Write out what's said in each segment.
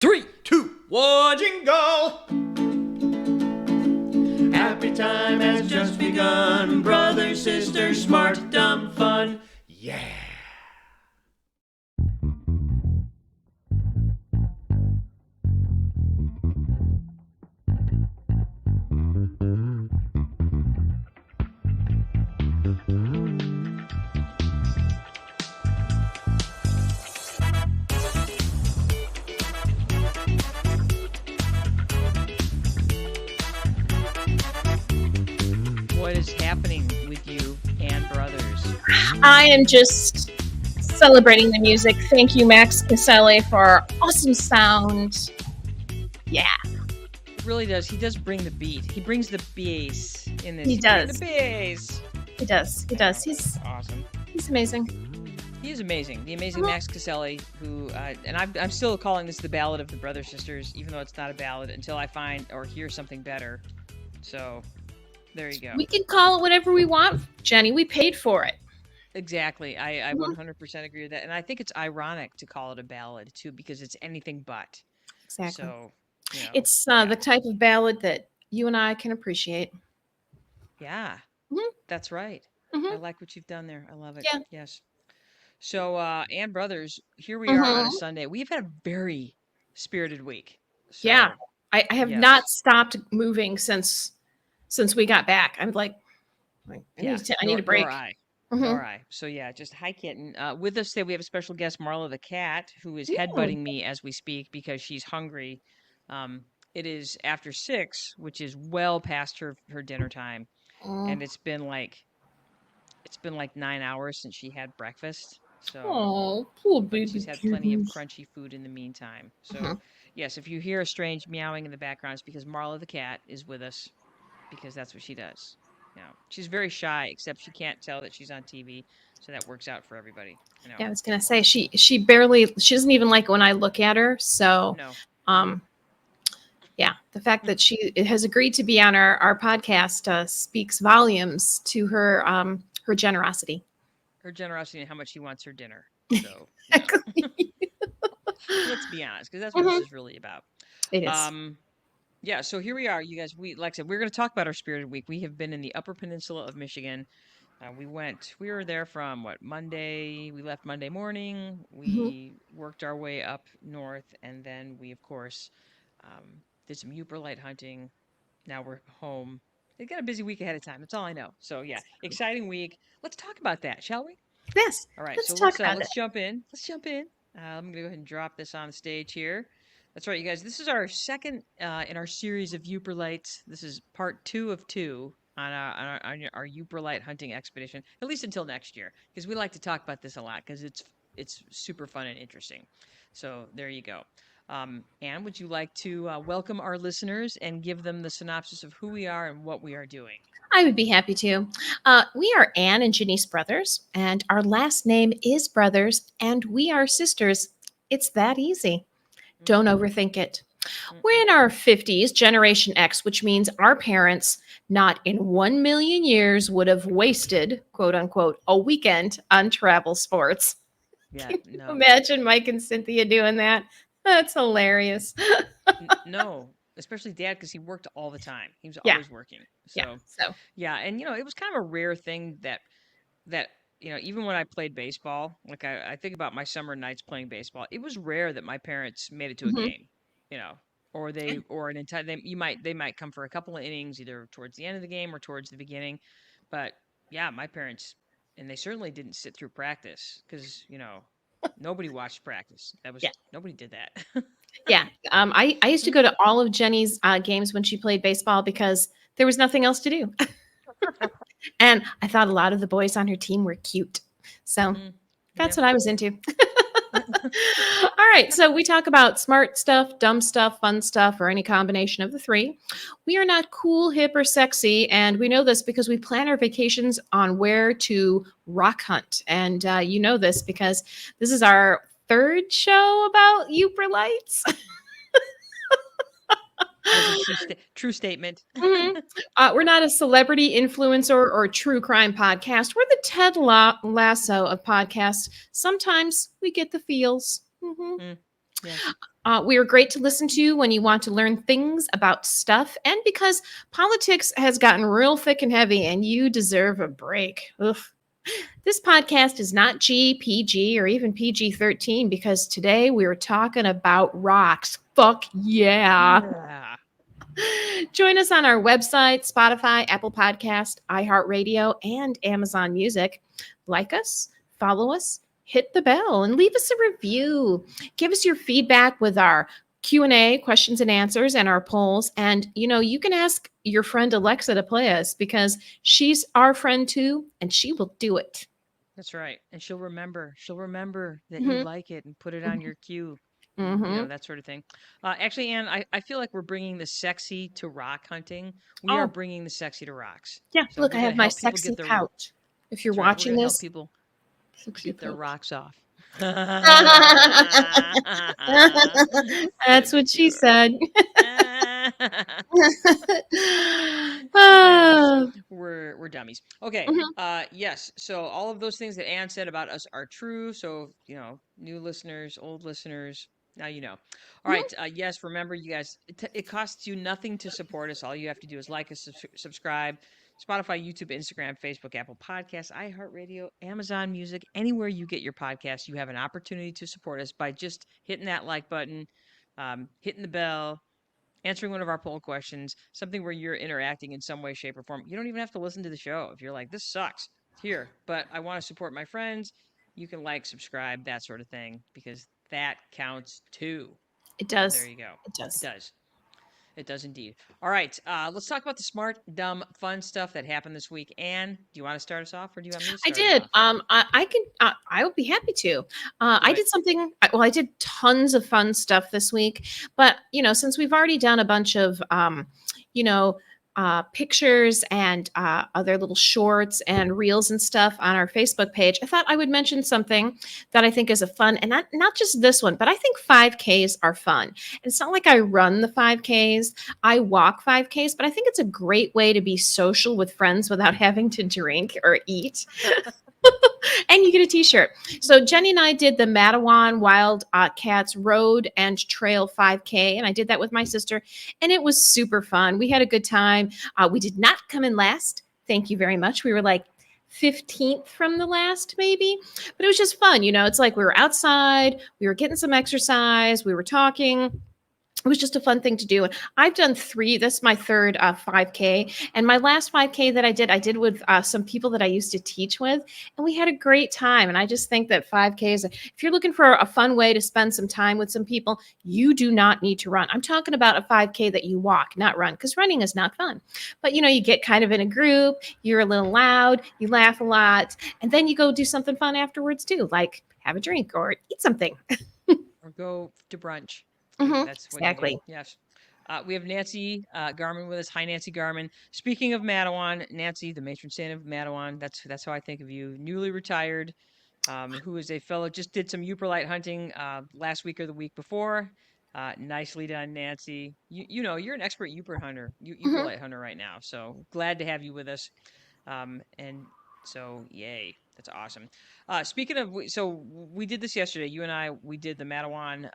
3, 2, 1, Jingle! Happy time has just begun. Brother, sister, smart, dumb, fun. yeah. What is happening with you and brothers? I am just celebrating the music. Thank you, Max Caselli, for our awesome sound. Yeah. It really does. He does bring the beat. He brings the bass in this. He does. The bass. He does. He does. He's awesome. He's amazing. He is amazing. The amazing Max Caselli, who, and I'm still calling this the Ballad of the Brother Sisters, even though it's not a ballad, until I find or hear something better. So, there you go. We can call it whatever we want, Jenny. We paid for it. Exactly. I 100% agree with that. And I think it's ironic to call it a ballad, too, because it's anything but. Exactly. So, you know, it's the type of ballad that you and I can appreciate. Yeah, that's right. I like what you've done there. I love it. Yeah. Yes. So, and brothers, here we are on a Sunday. We've had a very spirited week. So, yeah. I have not stopped moving since we got back. I'm like I need a break. Nor I. So yeah, just hi kitten. With us today we have a special guest, Marla the cat, who is headbutting me as we speak because she's hungry. It is after 6, which is well past her dinner time, and it's been like 9 hours since she had breakfast. So, poor but baby. she's had plenty of crunchy food in the meantime. So, yes, if you hear a strange meowing in the background, it's because Marla the cat is with us, because that's what she does. You know, she's very shy, except she can't tell that she's on TV, so that works out for everybody. You know. Yeah, I was gonna say she doesn't even like when I look at her. So, no. Yeah, the fact that she has agreed to be on our podcast speaks volumes to her her generosity. Her generosity and how much she wants her dinner. So, let's be honest, because that's what this is really about. It is. Yeah, so here we are, you guys. Like I said, we're going to talk about our Spirited Week. We have been in the Upper Peninsula of Michigan. We were there from Monday. We left Monday morning. We worked our way up north, and then we, of course, did some Yooperlite hunting. Now we're home. They got a busy week ahead of time. That's all I know. So yeah, exciting week. Let's talk about that, shall we? Yes. All right. Let's jump in. Let's jump in. I'm going to go ahead and drop this on the stage here. That's right, you guys. This is our second in our series of Yooperlites. This is part 2 of 2 on our Yooperlite hunting expedition, at least until next year, because we like to talk about this a lot because it's super fun and interesting. So there you go. Anne, would you like to welcome our listeners and give them the synopsis of who we are and what we are doing? I would be happy to. We are Anne and Janice Brothers, and our last name is Brothers, and we are sisters. It's that easy. Don't overthink it. We're in our 50s, Generation X, which means our parents, not in 1 million years, would have wasted, quote unquote, a weekend on travel sports. Yeah, Can you imagine Mike and Cynthia doing that? That's hilarious. No, especially Dad, because he worked all the time. He was always working. So, and it was kind of a rare thing that even when I played baseball, like I think about my summer nights playing baseball, it was rare that my parents made it to a game, or an entire, they might come for a couple of innings, either towards the end of the game or towards the beginning. But yeah, my parents, and they certainly didn't sit through practice because, nobody watched practice. Nobody did that. Yeah. I used to go to all of Jenny's games when she played baseball because there was nothing else to do. And I thought a lot of the boys on her team were cute. So that's what I was into. All right. So we talk about smart stuff, dumb stuff, fun stuff, or any combination of the three. We are not cool, hip, or sexy. And we know this because we plan our vacations on where to rock hunt. And you know this because this is our 3rd show about Yooperlites. True statement. We're not a celebrity influencer or true crime podcast. We're the Ted Lasso of podcasts. Sometimes we get the feels. Yes. We are great to listen to when you want to learn things about stuff and because politics has gotten real thick and heavy and you deserve a break. Ugh. This podcast is not G, PG, or even PG-13 because today we're talking about rocks. Fuck yeah. Join us on our website, Spotify, Apple Podcast, iHeartRadio, and Amazon Music. Like us, follow us, hit the bell, and leave us a review. Give us your feedback with our Q&A, questions and answers, and our polls. And, you can ask your friend Alexa to play us because she's our friend too, and she will do it. That's right. And she'll remember that you like it and put it on your queue. That sort of thing. Actually, Anne, I feel like we're bringing the sexy to rock hunting. We are bringing the sexy to rocks. Yeah, so look, I have my sexy pouch. If you're watching we're this, help people get their rocks off. That's what she said. We're dummies. Okay. Yes. So all of those things that Anne said about us are true. So new listeners, old listeners, now you know. All right. Yes. Remember, you guys, it costs you nothing to support us. All you have to do is like us, subscribe. Spotify, YouTube, Instagram, Facebook, Apple Podcasts, iHeartRadio, Amazon Music, anywhere you get your podcasts, you have an opportunity to support us by just hitting that like button, hitting the bell, answering one of our poll questions, something where you're interacting in some way, shape, or form. You don't even have to listen to the show. If you're like, this sucks here, but I want to support my friends, you can like, subscribe, that sort of thing, because that counts too. It does. There you go. It does. It does. It does indeed. All right. Let's talk about the smart, dumb, fun stuff that happened this week. Anne, do you want to start us off, or do you want me to start I did. us off? I can. I would be happy to. I did something. Well, I did tons of fun stuff this week, but since we've already done a bunch of, pictures and other little shorts and reels and stuff on our Facebook page, I thought I would mention something that I think is a fun, and not just this one, but I think 5Ks are fun. It's not like I run the 5Ks, I walk 5Ks, but I think it's a great way to be social with friends without having to drink or eat. And you get a t-shirt. So Jenny and I did the Matawan Wild Cats Road and Trail 5K, and I did that with my sister, and it was super fun. We had a good time. We did not come in last. Thank you very much. We were like 15th from the last, maybe, but it was just fun. It's like we were outside, we were getting some exercise, we were talking. It was just a fun thing to do. And I've done 3. That's my third 5K. And my last 5K that I did with some people that I used to teach with. And we had a great time. And I just think that 5Ks, if you're looking for a fun way to spend some time with some people, you do not need to run. I'm talking about a 5K that you walk, not run, because running is not fun. But, you get kind of in a group, you're a little loud, you laugh a lot, and then you go do something fun afterwards too, like have a drink or eat something. Or go to brunch. That's what exactly. Yes. We have Nancy Garman with us. Hi, Nancy Garman. Speaking of Matawan, Nancy, the matron saint of Matawan, that's how I think of you. Newly retired, who is a fellow, just did some Yooperlite hunting last week or the week before. Nicely done, Nancy. You're an expert Yooper hunter, Yooperlite hunter right now. So glad to have you with us. And so, yay. That's awesome. Speaking of, so we did this yesterday. You and I, we did the Matawan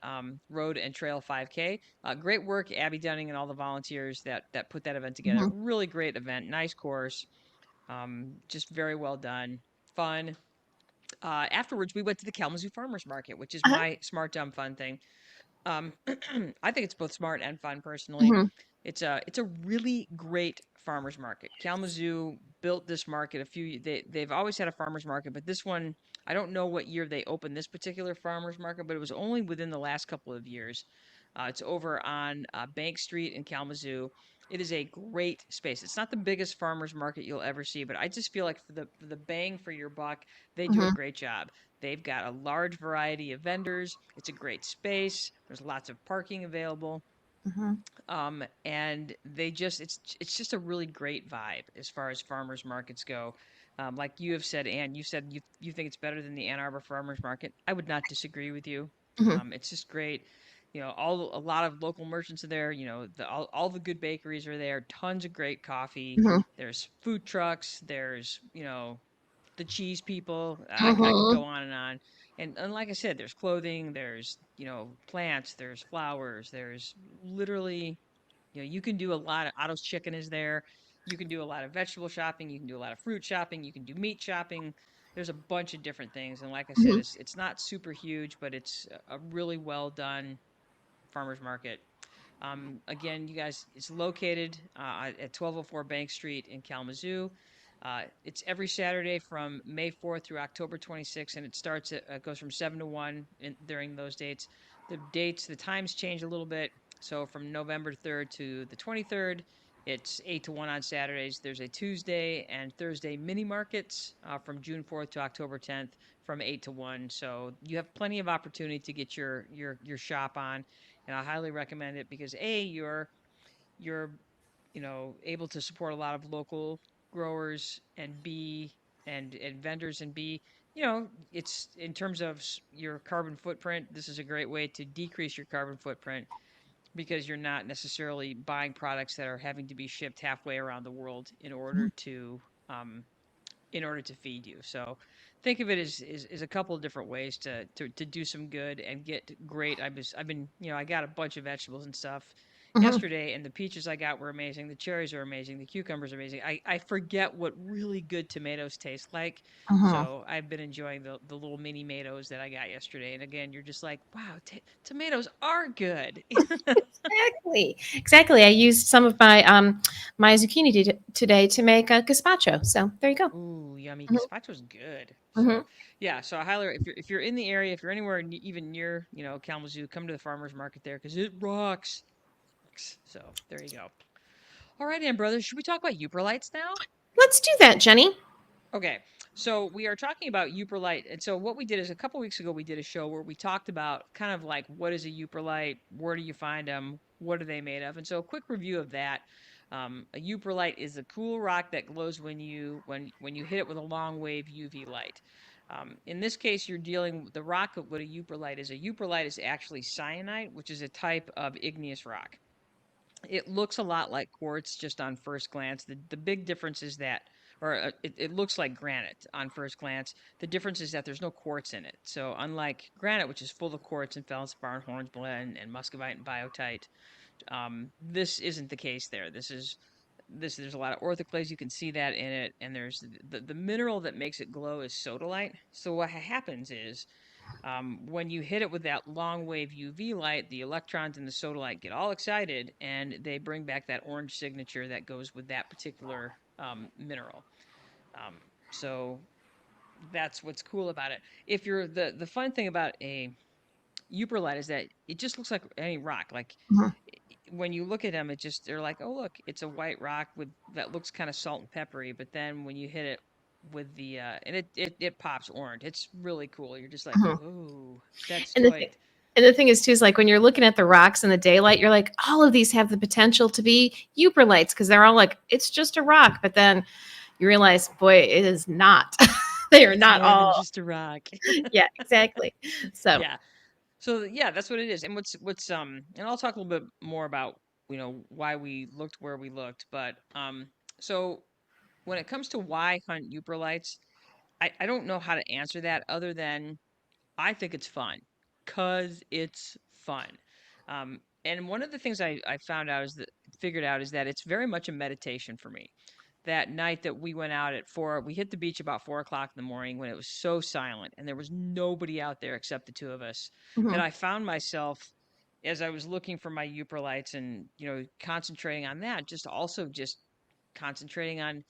Road and Trail 5K. Great work, Abby Dunning and all the volunteers that put that event together. Really great event. Nice course. Just very well done. Fun. Afterwards, we went to the Kalamazoo Farmers Market, which is my smart, dumb, fun thing. I think it's both smart and fun, personally. It's a really great farmers market. Kalamazoo built this market they've always had a farmers market, but this one, I don't know what year they opened this particular farmers market, but it was only within the last couple of years. It's over on Bank Street in Kalamazoo. It is a great space. It's not the biggest farmers market you'll ever see, but I just feel like for the bang for your buck, they do a great job. They've got a large variety of vendors. It's a great space. There's lots of parking available. And it's just a really great vibe as far as farmers markets go. Like you have said, Anne, you said you think it's better than the Ann Arbor Farmers Market. I would not disagree with you. It's just great. A lot of local merchants are there. All the good bakeries are there. Tons of great coffee. There's food trucks. There's the cheese people. I could go on and on. And like I said, there's clothing, there's, plants, there's flowers, there's literally, you can do a lot of Otto's Chicken is there. You can do a lot of vegetable shopping. You can do a lot of fruit shopping. You can do meat shopping. There's a bunch of different things. And like I said, it's not super huge, but it's a really well done farmers market. Again, you guys, it's located at 1204 Bank Street in Kalamazoo. It's every Saturday from May 4th through October 26th, and it goes from 7 to 1 during those dates. The times change a little bit. So from November 3rd to the 23rd, it's 8 to 1 on Saturdays. There's a Tuesday and Thursday mini markets from June 4th to October 10th from 8 to 1. So you have plenty of opportunity to get your shop on, and I highly recommend it because you're able to support a lot of local growers, and and vendors, and it's in terms of your carbon footprint. This is a great way to decrease your carbon footprint because you're not necessarily buying products that are having to be shipped halfway around the world um, in order to feed you. So think of it as a couple of different ways to do some good and get great. I've been, I got a bunch of vegetables and stuff yesterday, and the peaches I got were amazing. The cherries are amazing. The cucumbers are amazing. I forget what really good tomatoes taste like. So I've been enjoying the little mini tomatoes that I got yesterday. And again, you're just like, wow, tomatoes are good. Exactly. I used some of my zucchini today to make a gazpacho. So there you go. Ooh, yummy. Gazpacho's good. So yeah, so I highly, if you're in the area, if you're anywhere even near, Kalamazoo, come to the farmers market there because it rocks. So there you go. All right, Ann Brothers, should we talk about Yooperlites now? Let's do that, Jenny. Okay, so we are talking about Yooperlite, and so what we did is a couple weeks ago we did a show where we talked about kind of like what is a Yooperlite, where do you find them, what are they made of, and so a quick review of that. A Yooperlite is a cool rock that glows when you hit it with a long wave UV light. In this case, you're dealing with the rock of what a Yooperlite is. A Yooperlite is actually syenite, which is a type of igneous rock. It looks a lot like quartz just on first glance. The big difference is that, it looks like granite on first glance. The difference is that there's no quartz in it. So unlike granite, which is full of quartz and feldspar and hornblende and muscovite and biotite, this isn't the case there. There's a lot of orthoclase. You can see that in it, and there's the mineral that makes it glow is sodalite. So what happens is when you hit it with that long wave UV light, the electrons in the sodalite get all excited and they bring back that orange signature that goes with that particular mineral. So that's what's cool about it. If you're the fun thing about a Yooperlite is that it just looks like any rock. Like when you look at them, they're like, oh look, it's a white rock that looks kind of salt and peppery. But then when you hit it with and it pops orange. It's really cool. You're just like, oh, that's And tight. the thing is too is like when you're looking at the rocks in the daylight, you're like, all of these have the potential to be Yooperlites because they're all like, it's just a rock. But then you realize, boy, it is not. They are not more all than just a rock. Yeah, exactly. So Yeah. So yeah, that's what it is. And and I'll talk a little bit more about, why we looked where we looked, but so when it comes to why hunt Yooperlites, I don't know how to answer that other than I think it's fun, cause it's fun. And one of the things I figured out is that it's very much a meditation for me. That night that we went out we hit the beach about 4 o'clock in the morning when it was so silent and there was nobody out there except the two of us. That I found myself as I was looking for my Yooperlites and concentrating on that, just concentrating on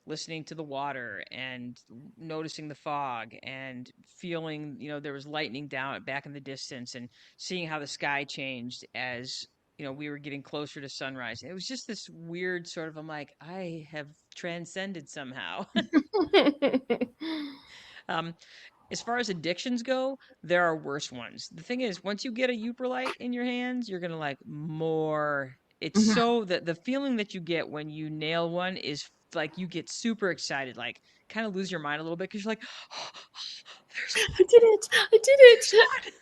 listening to the water and noticing the fog and feeling, there was lightning down back in the distance and seeing how the sky changed as, we were getting closer to sunrise. It was just this weird sort of, I'm like, I have transcended somehow. um, as far as addictions go, there are worse ones. The thing is, once you get a Yooperlite in your hands, you're gonna like more. It's so that the feeling that you get when you nail one is like you get super excited, like kind of lose your mind a little bit because you're like, oh, there's I did it. I did it.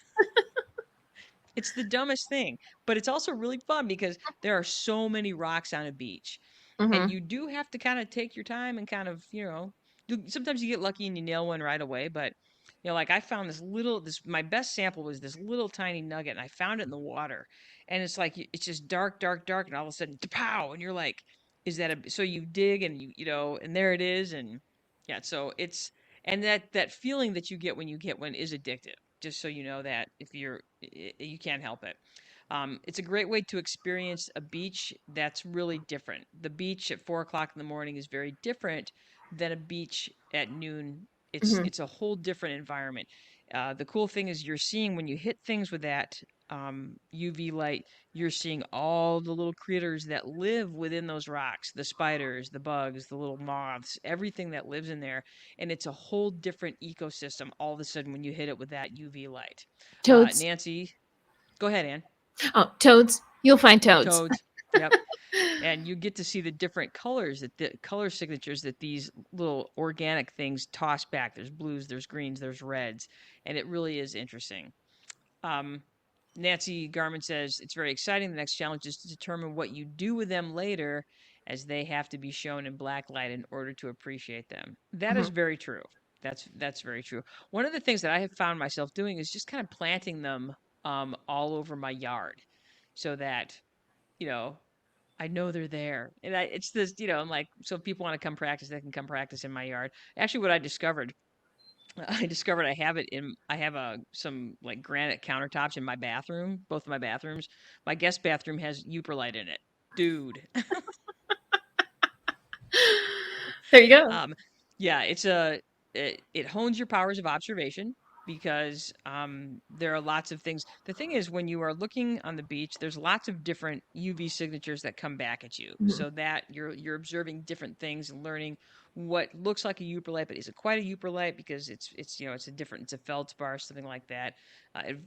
It's the dumbest thing, but it's also really fun because there are so many rocks on a beach. And you do have to kind of take your time and kind of, sometimes you get lucky and you nail one right away, but like I found my best sample was this little tiny nugget, and I found it in the water, and it's like it's just dark, dark, dark, and all of a sudden, pow, and you're like, is that so you dig and and there it is, and yeah, so and that feeling that you get when you get one is addictive. Just so you know that if you can't help it. It's a great way to experience a beach that's really different. The beach at 4 o'clock in the morning is very different than a beach at noon. It's Mhm. it's a whole different environment. The cool thing is you're seeing when you hit things with that UV light, you're seeing all the little critters that live within those rocks, the spiders, the bugs, the little moths, everything that lives in there. And it's a whole different ecosystem all of a sudden when you hit it with that UV light. Toads. Nancy, go ahead, Ann. Oh, toads. You'll find toads. Toads. Yep. And you get to see the different colors the color signatures that these little organic things toss back. There's blues, there's greens, there's reds, and it really is interesting. Um, Nancy Garman says it's very exciting. The next challenge is to determine what you do with them later, as they have to be shown in black light in order to appreciate them. That is very true. That's very true. One of the things that I have found myself doing is just kind of planting them all over my yard, so that you know I know they're there. And it's this, I'm like, so if people want to come practice, they can come practice in my yard. Actually, what I discovered, I have some like granite countertops in my bathroom, both of my bathrooms. My guest bathroom has Yooperlite in it. Dude. There you go. Yeah, it hones your powers of observation because there are lots of things. The thing is, when you are looking on the beach, there's lots of different UV signatures that come back at you, Mhm. so that you're observing different things and learning what looks like a Yooperlite, but isn't quite a Yooperlite because it's a feldspar, something like that.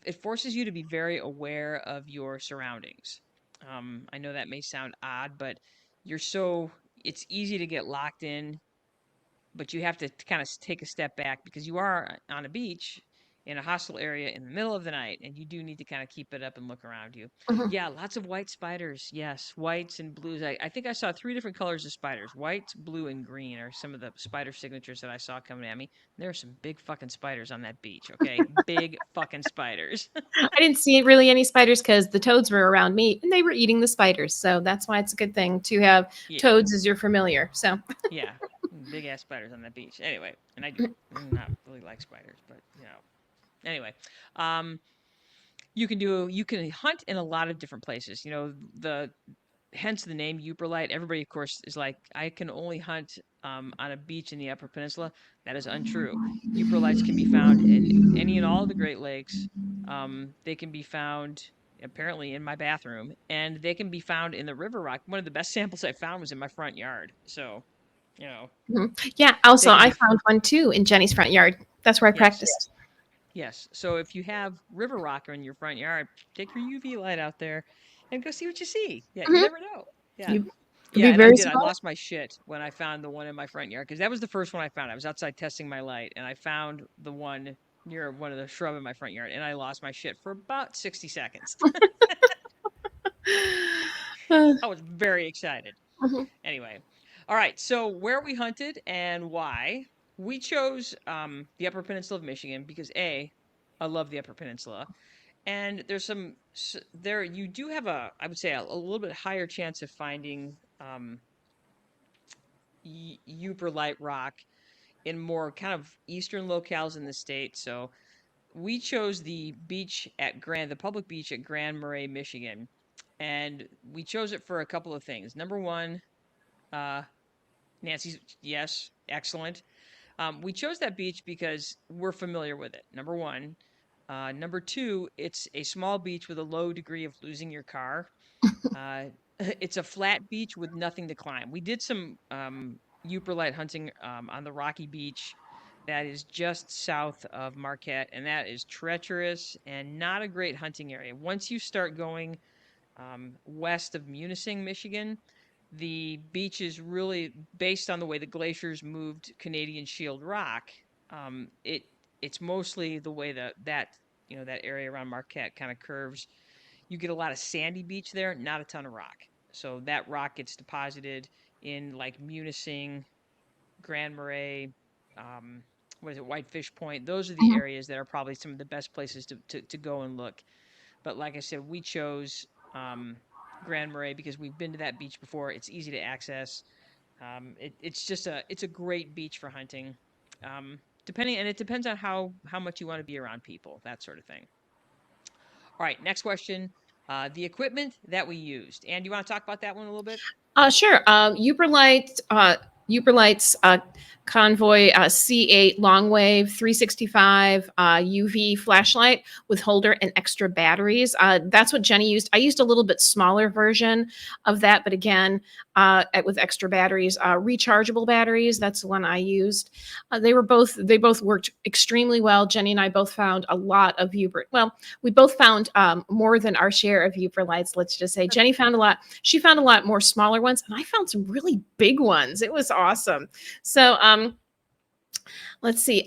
It forces you to be very aware of your surroundings. I know that may sound odd, but you're so it's easy to get locked in, but you have to kind of take a step back because you are on a beach in a hostile area in the middle of the night, and you do need to kind of keep it up and look around you. Mhm. Yeah, lots of white spiders. Yes, whites and blues. I think I saw 3 different colors of spiders. White, blue, and green are some of the spider signatures that I saw coming at me. There are some big fucking spiders on that beach, okay? Big fucking spiders. I didn't see really any spiders because the toads were around me and they were eating the spiders. So that's why it's a good thing to have Yeah, toads as your familiar. So yeah. Big ass spiders on that beach. Anyway, and I do not really like spiders, but Anyway, um, you can hunt in a lot of different places. Hence the name Yooperlite. Everybody, of course, is like, I can only hunt on a beach in the Upper Peninsula. That is untrue. Yooperlites can be found in any and all of the Great Lakes. They can be found apparently in my bathroom, and they can be found in the river rock. One of the best samples I found was in my front yard. So, yeah, they also can I be. found one too in Jenny's front yard. That's where I Yes. practiced. Yes. So if you have river rocker in your front yard, take your UV light out there and go see what you see. Yeah, you Mhm. never know. Yeah. You'd Yeah, be and I very did. I surprised. lost my shit when I found the one in my front yard because that was the first one I found. I was outside testing my light and I found the one near one of the shrub in my front yard, and I lost my shit for about 60 seconds. I was very excited. Mhm. Anyway, all right. So where we hunted and why? We chose the Upper Peninsula of Michigan because I love the Upper Peninsula, and there's there you do have I would say a little bit higher chance of finding Yooperlite rock in more kind of eastern locales in the state. So we chose the public beach at Grand Marais, Michigan, and we chose it for a couple of things. Number one, uh, Nancy's yes, excellent. We chose that beach because we're familiar with it. Number one. Number two, it's a small beach with a low degree of losing your car. Uh, it's a flat beach with nothing to climb. We did some Yooperlite hunting on the rocky beach that is just south of Marquette, and that is treacherous and not a great hunting area. Once you start going west of Munising, Michigan, the beach is really based on the way the glaciers moved Canadian Shield rock. It's mostly the way that area around Marquette kind of curves. You get a lot of sandy beach there, not a ton of rock. So that rock gets deposited in like Munising, Grand Marais. what is it, Whitefish Point. Those are the areas that are probably some of the best places to go and look. But like I said, we chose Grand Marais because we've been to that beach before. It's easy to access. It's a great beach for hunting. It depends on how much you want to be around people, that sort of thing. All right, next question. The equipment that we used. And do you want to talk about that one a little bit? Sure. Yooperlite's Convoy C8 long wave 365 UV flashlight with holder and extra batteries. That's what Jenny used. I used a little bit smaller version of that, but again, with extra batteries, rechargeable batteries. That's the one I used. They both worked extremely well. Jenny and I both found a lot of Yooper. Well, we both found more than our share of Yooperlites. Let's just say Jenny found a lot. She found a lot more smaller ones, and I found some really big ones. It was awesome. So, let's see.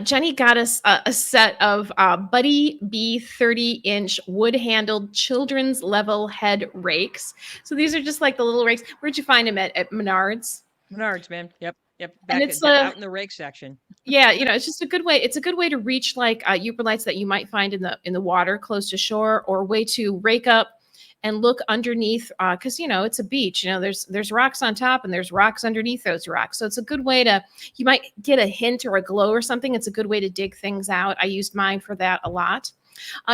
Jenny got us a set of Buddy B 30-inch wood-handled children's level head rakes. So these are just like the little rakes. Where'd you find them at Menards, man. Yep. And it's out in the rake section. Yeah, it's just a good way. It's a good way to reach like Yooperlites that you might find in the water close to shore, or a way to rake up and look underneath, because it's a beach. There's rocks on top and there's rocks underneath those rocks. So it's a good way you might get a hint or a glow or something. It's a good way to dig things out. I used mine for that a lot.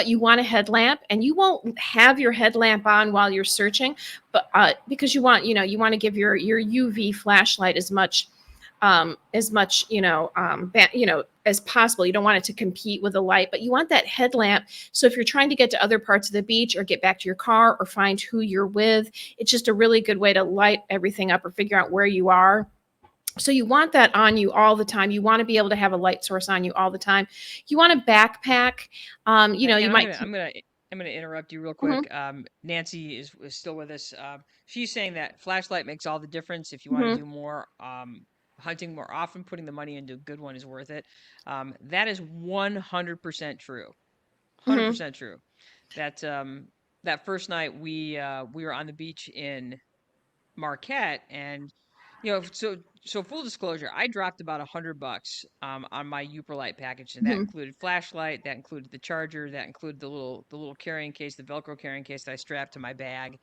You want a headlamp, and you won't have your headlamp on while you're searching, but because you want to give your UV flashlight as much as possible. You don't want it to compete with the light, but you want that headlamp. So if you're trying to get to other parts of the beach or get back to your car or find who you're with, it's just a really good way to light everything up or figure out where you are. So you want that on you all the time. You want to be able to have a light source on you all the time. You want a backpack. I'm going to interrupt you real quick. Mm-hmm. Nancy is still with us. She's saying that flashlight makes all the difference. If you want to do more hunting more often, putting the money into a good one is worth it. That is 100% true. 100% true. That first night we were on the beach in Marquette, and so full disclosure, I dropped about $100 on my Yooperlite package, and that included flashlight, that included the charger, that included the little carrying case, the Velcro carrying case that I strapped to my bag.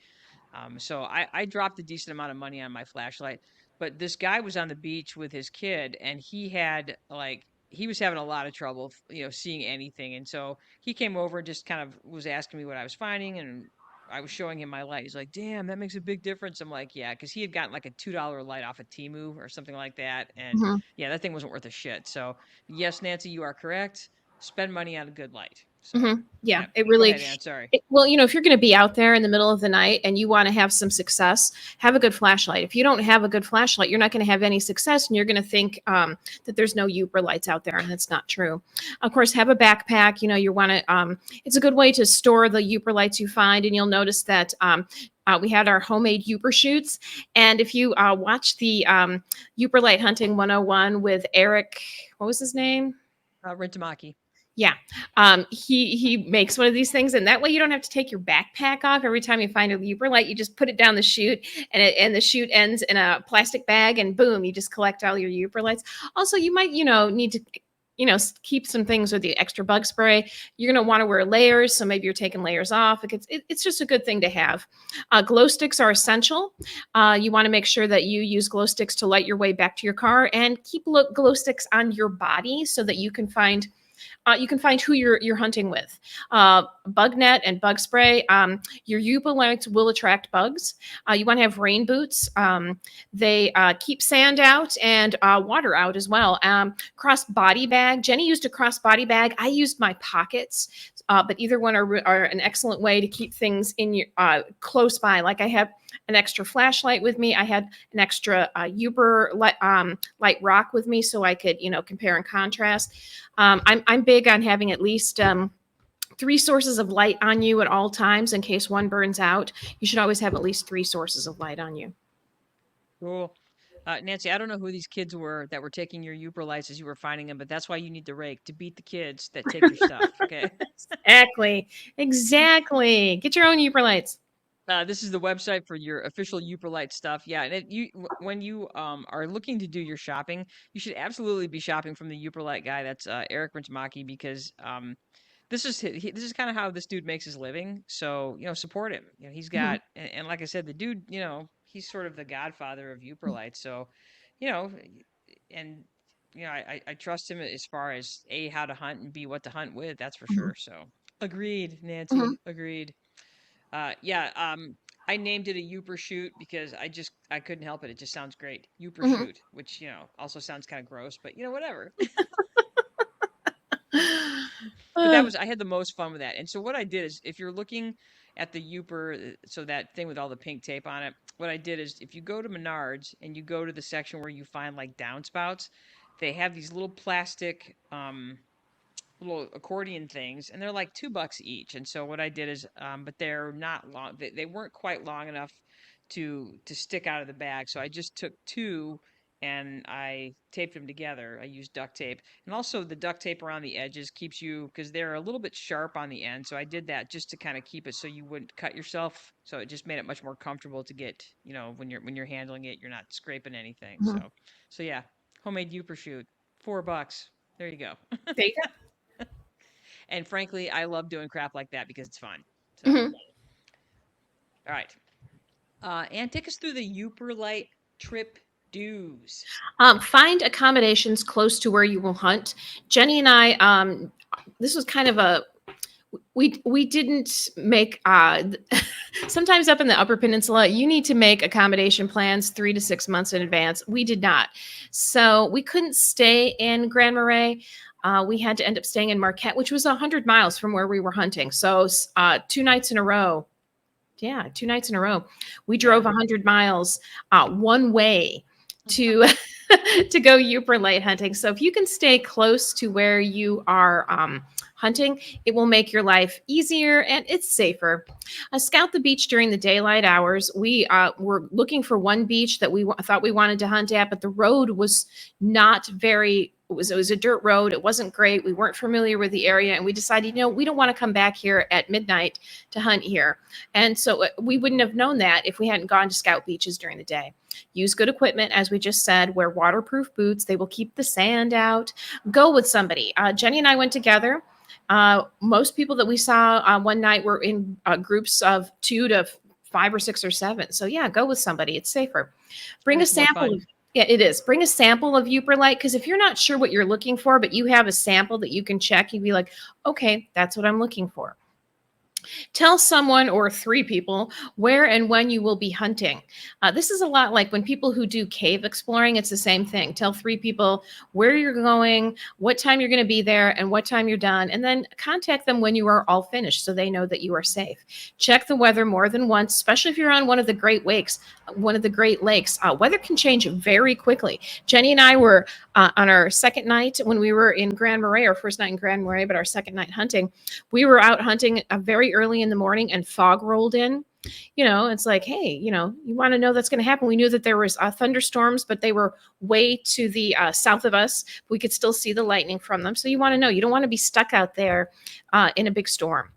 So I dropped a decent amount of money on my flashlight. But this guy was on the beach with his kid, and he was having a lot of trouble, seeing anything. And so he came over and just kind of was asking me what I was finding, and I was showing him my light. He's like, "Damn, that makes a big difference." I'm like, "Yeah," because he had gotten like a $2 light off of Temu or something like that, and yeah, that thing wasn't worth a shit. So yes, Nancy, you are correct. Spend money on a good light. So, yeah, it really. Ahead, Ann, sorry. If you're going to be out there in the middle of the night and you want to have some success, have a good flashlight. If you don't have a good flashlight, you're not going to have any success, and you're going to think that there's no Yooperlites out there, and that's not true. Of course, have a backpack. You want to. It's a good way to store the Yooperlites you find, and you'll notice that. We had our homemade Yooper shoots, and if you watch the Yooperlite Hunting 101 with Eric, what was his name? Rintamaki. Yeah. He makes one of these things, and that way you don't have to take your backpack off every time you find a Yooperlite. You just put it down the chute, and the chute ends in a plastic bag, and boom, you just collect all your Yooperlites. Also, you might, need to, keep some things with the extra bug spray. You're going to want to wear layers, so maybe you're taking layers off. It's just a good thing to have. Glow sticks are essential. You want to make sure that you use glow sticks to light your way back to your car, and keep glow sticks on your body so that you can find who you're hunting with. Bug net and bug spray. Your Yooperlites will attract bugs. You want to have rain boots. They keep sand out and water out as well. Cross body bag. Jenny used a cross body bag. I used my pockets, but either one are an excellent way to keep things in your close by. Like I have an extra flashlight with me. I had an extra Yooper light rock with me, so I could compare and contrast. I'm big on having at least 3 sources of light on you at all times in case one burns out. You should always have at least 3 sources of light on you. Cool. Nancy, I don't know who these kids were that were taking your Yooperlites as you were finding them, but that's why you need the rake, to beat the kids that take your stuff. Okay. Exactly. Get your own Yooperlites. This is the website for your official Yooperlite stuff. Yeah, and when you are looking to do your shopping, you should absolutely be shopping from the Yooperlite guy. That's Eric Rinsmaki, because this is this is kind of how this dude makes his living. So support him. He's Mhm. got, and like I said, the dude, he's sort of the godfather of Yooperlite. So, you know, and I trust him as far as A, how to hunt, and B, what to hunt with. That's for Mhm. sure. So agreed, Mhm. Nancy. Agreed. Yeah. I named it a Yooper shoot because I couldn't help it. It just sounds great. Yooper Mhm. shoot, which also sounds kind of gross, but whatever. But Uh, I had the most fun with that. And so what I did is, if you're looking at the Yooper, so that thing with all the pink tape on it, what I did is, if you go to Menards and you go to the section where you find like downspouts, they have these little plastic little accordion things, and they're like $2 each. And so what I did is, but they're not long. They weren't quite long enough to stick out of the bag. So I just took two and I taped them together. I used duct tape, and also the duct tape around the edges keeps you, because they're a little bit sharp on the end. So I did that just to kind of keep it so you wouldn't cut yourself. So it just made it much more comfortable to get, when you're handling it, you're not scraping anything. mhm. So yeah, homemade Yooper shoot, $4. There you go. There you And frankly, I love doing crap like that because it's fun. So, go. all Mhm. right. And take us through the Yooperlite trip do's. Find accommodations close to where you will hunt. Jenny and I, this was kind of a we didn't make sometimes up in the Upper Peninsula you need to make accommodation plans 3 to 6 months in advance. We did not, so we couldn't stay in Grand Marais. We had to end up staying in Marquette, which was 100 miles from where we were hunting. So 2 nights in a row, yeah, 2 nights in a row, we drove Yeah. 100 miles one way to to go Yooperlite hunting. So if you can stay close to where you are hunting, it will make your life easier and it's safer. Scout the beach during the daylight hours. We were looking for one beach that we thought we wanted to hunt at, but the road was not very. It was a dirt road. It wasn't great. We weren't familiar with the area, and we decided, we don't want to come back here at midnight to hunt here. And so we wouldn't have known that if we hadn't gone to scout beaches during the day. Use good equipment, as we just said. Wear waterproof boots. They will keep the sand out. Go with somebody. Jenny and I went together. Most people that we saw one night were in groups of 2 to 5 or 6 or 7. So yeah, go with somebody. It's safer. Bring a Much more sample. fun. Yeah, it is. Bring a sample of Yooperlite, because if you're not sure what you're looking for, but you have a sample that you can check, you'd be like, okay, that's what I'm looking for. Tell someone or 3 people where and when you will be hunting. This is a lot like when people who do cave exploring, it's the same thing. Tell 3 people where you're going, what time you're going to be there, and what time you're done, and then contact them when you are all finished so they know that you are safe. Check the weather more than once, especially if you're on one of the Great Lakes. Weather can change very quickly. Jenny and I were on our second night when we were in Grand Marais, our first night in Grand Marais, but our second night hunting. We were out hunting very early in the morning and fog rolled in. It's like, hey, you want to know that's going to happen. We knew that there was thunderstorms, but they were way to the south of us. We could still see the lightning from them. So you want to know. You don't want to be stuck out there in a big storm.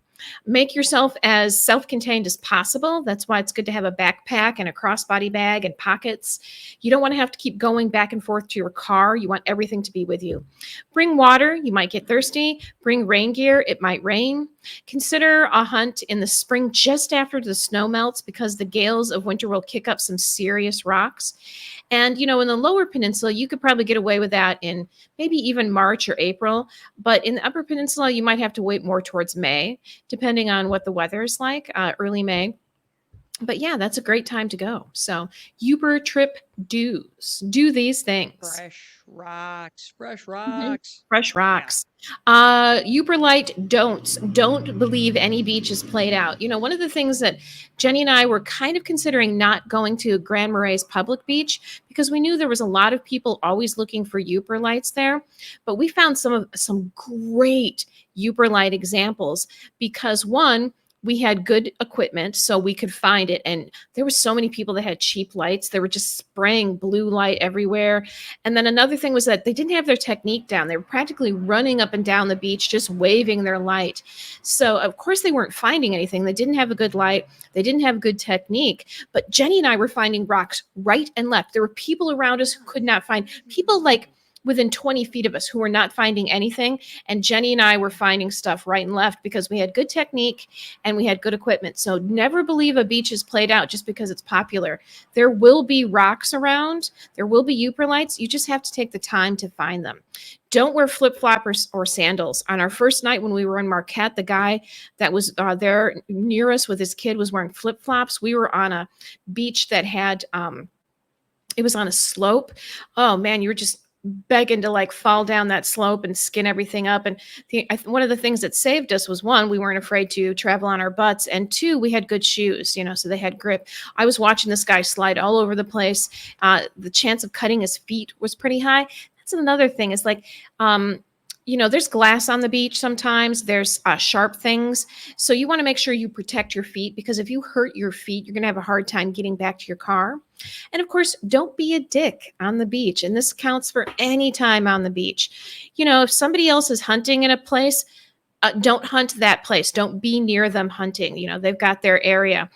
Make yourself as self-contained as possible. That's why it's good to have a backpack and a crossbody bag and pockets. You don't want to have to keep going back and forth to your car. You want everything to be with you. Bring water. You might get thirsty. Bring rain gear. It might rain. Consider a hunt in the spring just after the snow melts, because the gales of winter will kick up some serious rocks. And, in the lower peninsula, you could probably get away with that in maybe even March or April. But in the upper peninsula, you might have to wait more towards May, depending on what the weather is like, early May. But yeah, that's a great time to go. So Yooper trip do's. Do these things. Fresh rocks. Fresh Mhm. rocks. Fresh Yeah. rocks. Yooperlite don'ts. Don't believe any beach is played out. One of the things that Jenny and I were kind of considering not going to Grand Marais public beach, because we knew there was a lot of people always looking for Yooperlites there. But we found some great Yooperlite examples, because one, we had good equipment so we could find it. And there were so many people that had cheap lights. They were just spraying blue light everywhere. And then another thing was that they didn't have their technique down. They were practically running up and down the beach, just waving their light. So of course they weren't finding anything. They didn't have a good light. They didn't have good technique. But Jenny and I were finding rocks right and left. There were people around us who could not find, people like within 20 feet of us who were not finding anything. And Jenny and I were finding stuff right and left because we had good technique and we had good equipment. So never believe a beach is played out just because it's popular. There will be rocks around. There will be Yooperlites. You just have to take the time to find them. Don't wear flip-flops or sandals. On our first night when we were in Marquette, the guy that was there near us with his kid was wearing flip-flops. We were on a beach that had, it was on a slope. Oh man, you were just begging to like fall down that slope and skin everything up. And one of the things that saved us was, one, we weren't afraid to travel on our butts, and two, we had good shoes, so they had grip. I was watching this guy slide all over the place. The chance of cutting his feet was pretty high. That's another thing, is like, there's glass on the beach sometimes. There's sharp things. So you want to make sure you protect your feet, because if you hurt your feet, you're going to have a hard time getting back to your car. And of course, don't be a dick on the beach. And this counts for any time on the beach. If somebody else is hunting in a place, don't hunt that place. Don't be near them hunting. They've got their area.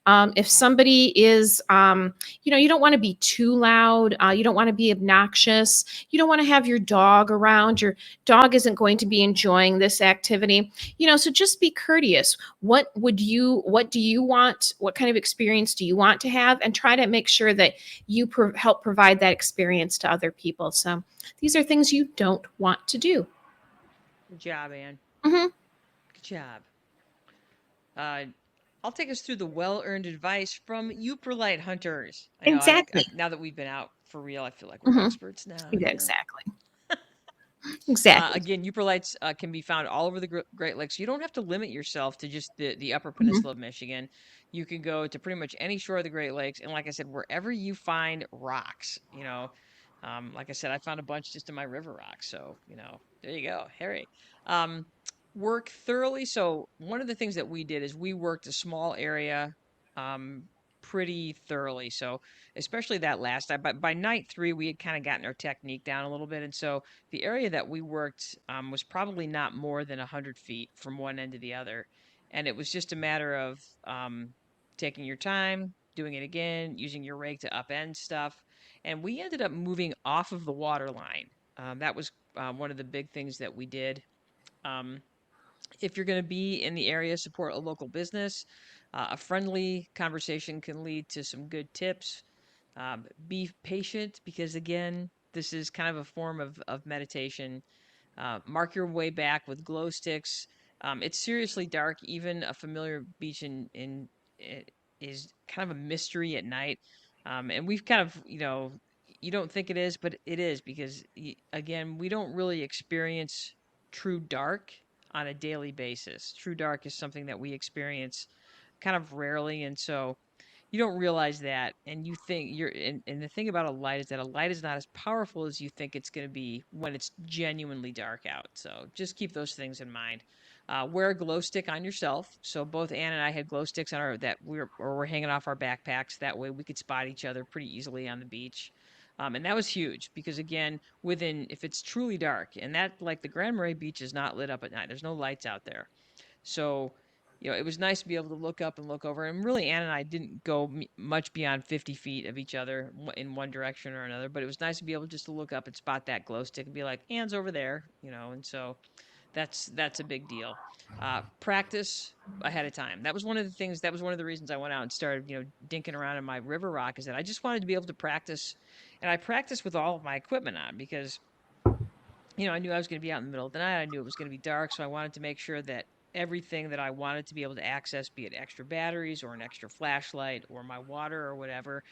If somebody is, you don't want to be too loud. You don't want to be obnoxious. You don't want to have your dog around. Your dog isn't going to be enjoying this activity. So just be courteous. What do you want? What kind of experience do you want to have? And try to make sure that you help provide that experience to other people. So these are things you don't want to do. Good job, Ann. Mm-hmm. Good job. I'll take us through the well-earned advice from Yooperlite hunters. Exactly. Now that we've been out for real, I feel like we're experts now. Yeah, exactly. Exactly. Again, Yooperlites can be found all over the Great Lakes. You don't have to limit yourself to just the Upper Peninsula of Michigan. You can go to pretty much any shore of the Great Lakes, and like I said, wherever you find rocks, like I said, I found a bunch just in my river rocks. So, there you go, Harry. Work thoroughly. So one of the things that we did is we worked a small area pretty thoroughly. So especially that last night, but by night 3, we had kind of gotten our technique down a little bit. And so the area that we worked was probably not more than 100 feet from one end to the other. And it was just a matter of taking your time, doing it again, using your rake to upend stuff. And we ended up moving off of the water line. That was one of the big things that we did. If you're going to be in the area, support a local business. A friendly conversation can lead to some good tips. Be patient, because, again, this is kind of a form of meditation. Mark your way back with glow sticks. It's seriously dark. Even a familiar beach in it is kind of a mystery at night. And we've kind of, you don't think it is, but it is, because, again, we don't really experience true dark on a daily basis. True dark is something that we experience kind of rarely, and so you don't realize that, and you think and the thing about a light is that a light is not as powerful as you think it's going to be when it's genuinely dark out. So just keep those things in mind. Wear a glow stick on yourself. So both Ann and I had glow sticks on we're hanging off our backpacks. That way we could spot each other pretty easily on the beach. And that was huge, because, again, if it's truly dark, and that, like, the Grand Marais Beach is not lit up at night, there's no lights out there. So, it was nice to be able to look up and look over. And really, Ann and I didn't go much beyond 50 feet of each other in one direction or another. But it was nice to be able just to look up and spot that glow stick and be like, Ann's over there, and so that's a big deal. Practice ahead of time. That was one of the reasons I went out and started, dinking around in my river rock, is that I just wanted to be able to practice. And I practiced with all of my equipment on, because, I knew I was going to be out in the middle of the night. I knew it was going to be dark. So I wanted to make sure that everything that I wanted to be able to access, be it extra batteries or an extra flashlight or my water or whatever,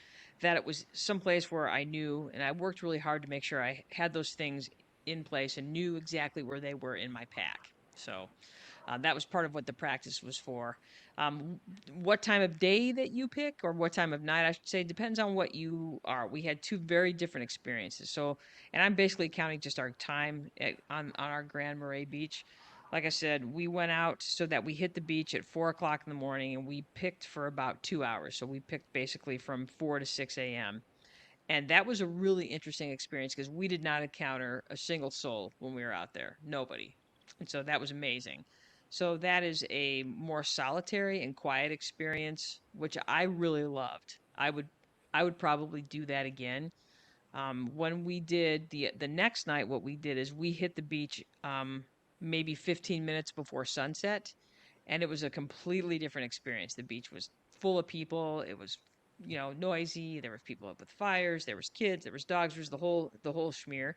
that it was someplace where I knew, and I worked really hard to make sure I had those things in place and knew exactly where they were in my pack. So that was part of what the practice was for. What time of day that you pick, or what time of night, I should say, depends on what you are. We had 2 very different experiences. So, and I'm basically counting just our time on our Grand Marais Beach. like I said, we went out so that we hit the beach at 4 o'clock in the morning, and we picked for about 2 hours. So we picked basically from 4 to 6 a.m. And that was a really interesting experience because we did not encounter a single soul when we were out there. Nobody. And so that was amazing. So that is a more solitary and quiet experience, which I really loved. I would probably do that again. When we did the next night, what we did is we hit the beach maybe 15 minutes before sunset, and it was a completely different experience. The beach was full of people. It was, noisy. There was people up with fires. There was kids. There was dogs. There was the whole schmear,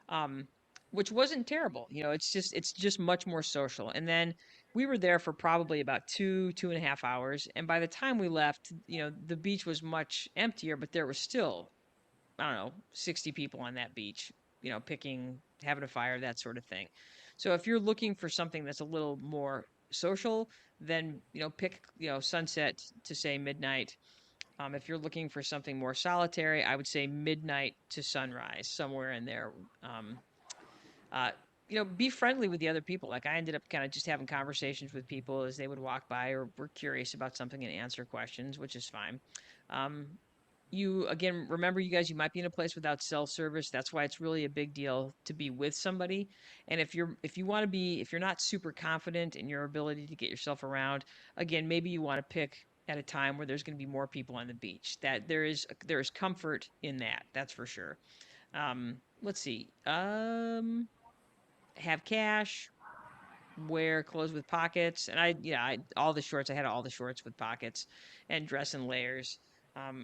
um, which wasn't terrible. It's just much more social. And then we were there for probably about 2.5 hours. And by the time we left, the beach was much emptier, but there was still, I don't know, 60 people on that beach, picking, having a fire, that sort of thing. So if you're looking for something that's a little more social, then, pick, sunset to say midnight. If you're looking for something more solitary, I would say midnight to sunrise, somewhere in there. Um, uh, be friendly with the other people. Like I ended up kind of just having conversations with people as they would walk by or were curious about something and answer questions, which is fine. Um, you again remember, you guys, you might be in a place without cell service. That's why it's really a big deal to be with somebody. And if you're not super confident in your ability to get yourself around, again, maybe you want to pick at a time where there's going to be more people on the beach. That there is comfort in that, that's for sure. Let's see. Have cash, wear clothes with pockets, and all the shorts. I had all the shorts with pockets, and dress in layers.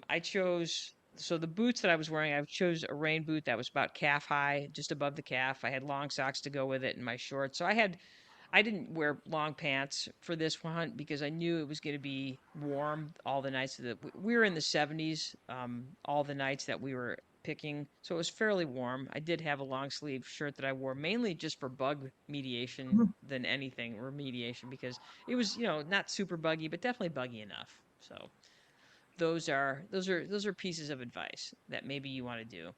I chose so the boots that I was wearing. I chose a rain boot that was about calf high, just above the calf. I had long socks to go with it, and my shorts. So I didn't wear long pants for this hunt because I knew it was going to be warm all the nights. We were in the 70s all the nights that we were picking, so it was fairly warm. I did have a long sleeve shirt that I wore mainly just for bug mediation Mhm. than anything remediation because it was, not super buggy, but definitely buggy enough. So those are pieces of advice that maybe you want to do.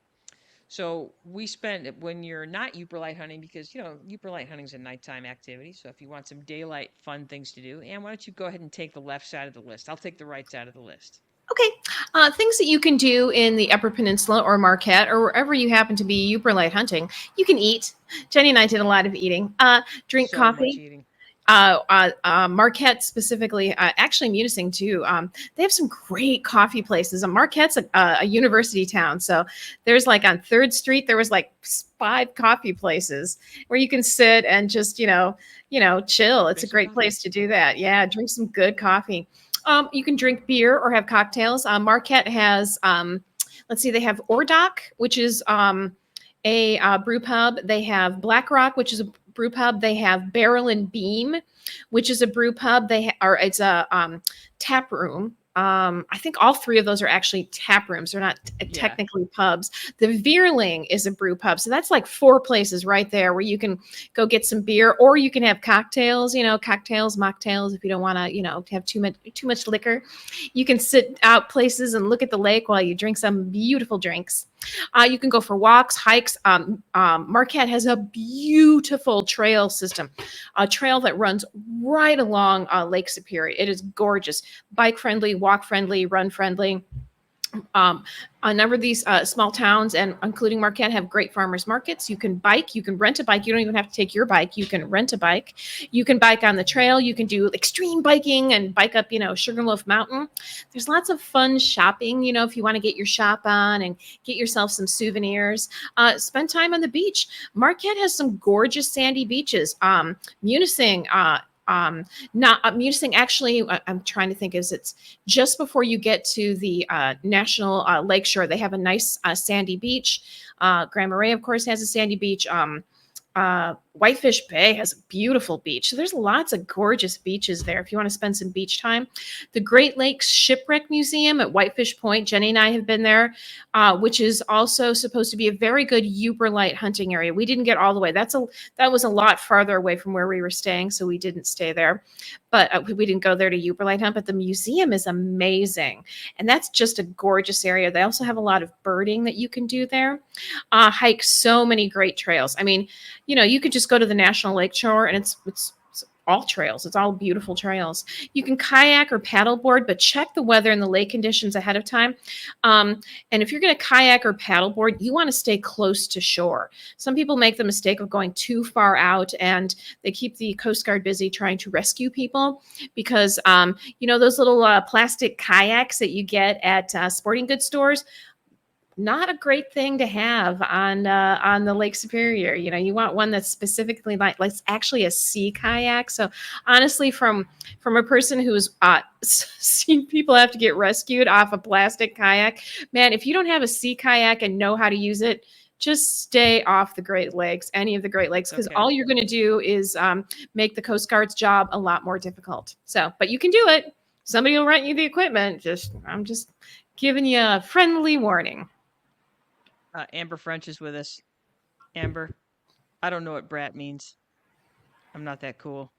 So we spend when you're not Yooperlite hunting, because Yooperlite hunting is a nighttime activity. So if you want some daylight fun things to do, and why don't you go ahead and take the left side of the list? I'll take the right side of the list. Okay. Things that you can do in the Upper Peninsula or Marquette or wherever you happen to be Yooperlite hunting. You can eat. Jenny and I did a lot of eating. Drink So much coffee. eating. Marquette specifically, actually Munising too. They have some great coffee places. And Marquette's a university town, so there's like on 3rd Street there was like 5 coffee places where you can sit and just chill. It's a Drink some great coffee. place to do that. Yeah, drink some good coffee. You can drink beer or have cocktails. Marquette has, let's see, they have Ordoc, which is a brew pub. They have Black Rock, which is a brew pub. They have Barrel and Beam, which is a brew pub. It's a tap room. I think all 3 of those are actually tap rooms. They're not technically pubs. The Veerling is a brew pub. So that's like 4 places right there where you can go get some beer, or you can have cocktails, cocktails, mocktails if you don't want to, have too much liquor. You can sit out places and look at the lake while you drink some beautiful drinks. You can go for walks, hikes. Marquette has a beautiful trail system, a trail that runs right along Lake Superior. It is gorgeous, bike friendly, walk friendly, run friendly. A number of these small towns, and including Marquette, have great farmers markets. You can bike, you can rent a bike. You don't even have to take your bike. You can rent a bike. You can bike on the trail. You can do extreme biking and bike up, Sugarloaf Mountain. There's lots of fun shopping, if you want to get your shop on and get yourself some souvenirs. Spend time on the beach. Marquette has some gorgeous sandy beaches. Munising, not Munising, actually, I'm trying to think, it's just before you get to the National Lakeshore. They have a nice sandy beach. Grand Marais, of course, has a sandy beach. Whitefish Bay has a beautiful beach. So there's lots of gorgeous beaches there if you want to spend some beach time. The Great Lakes Shipwreck Museum at Whitefish Point, Jenny and I have been there, which is also supposed to be a very good Yooperlite hunting area. We didn't get all the way. That was a lot farther away from where we were staying, so we didn't stay there. But we didn't go there to Yooperlite hunt, but the museum is amazing. And that's just a gorgeous area. They also have a lot of birding that you can do there. Hike so many great trails. I mean, you could just just go to the National Lake Shore, and it's all trails. It's all beautiful trails. You can kayak or paddleboard, but check the weather and the lake conditions ahead of time. And if you're going to kayak or paddleboard, you want to stay close to shore. Some people make the mistake of going too far out, and they keep the Coast Guard busy trying to rescue people because, those little plastic kayaks that you get at sporting goods stores, not a great thing to have on the Lake Superior. You want one that's specifically like actually a sea kayak. So honestly, from a person who's seen people have to get rescued off a plastic kayak, man, if you don't have a sea kayak and know how to use it, just stay off the Great Lakes, any of the Great Lakes, because all you're going to do is make the Coast Guard's job a lot more difficult. So, but you can do it. Somebody will rent you the equipment. I'm just giving you a friendly warning. Amber French is with us. Amber, I don't know what brat means. I'm not that cool.